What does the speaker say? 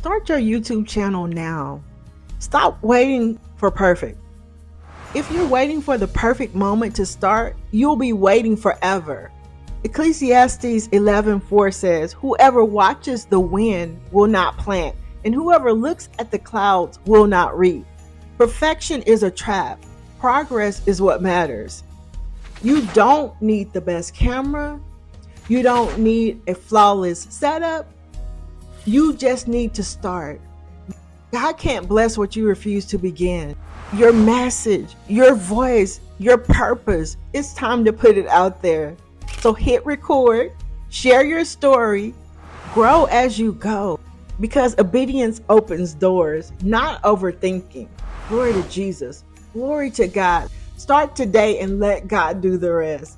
Start your YouTube channel now. Stop waiting for perfect. If you're waiting for the perfect moment to start, you'll be waiting forever. Ecclesiastes 11:4 says, "Whoever watches the wind will not plant, and whoever looks at the clouds will not reap." Perfection is a trap. Progress is what matters. You don't need the best camera. You don't need a flawless setup. You just need to start. God can't bless what you refuse to begin. Your message, your voice, your purpose, it's time to put it out there. So hit record, share your story, grow as you go, because obedience opens doors, not overthinking. Glory to Jesus. Glory to God. Start today and let God do the rest.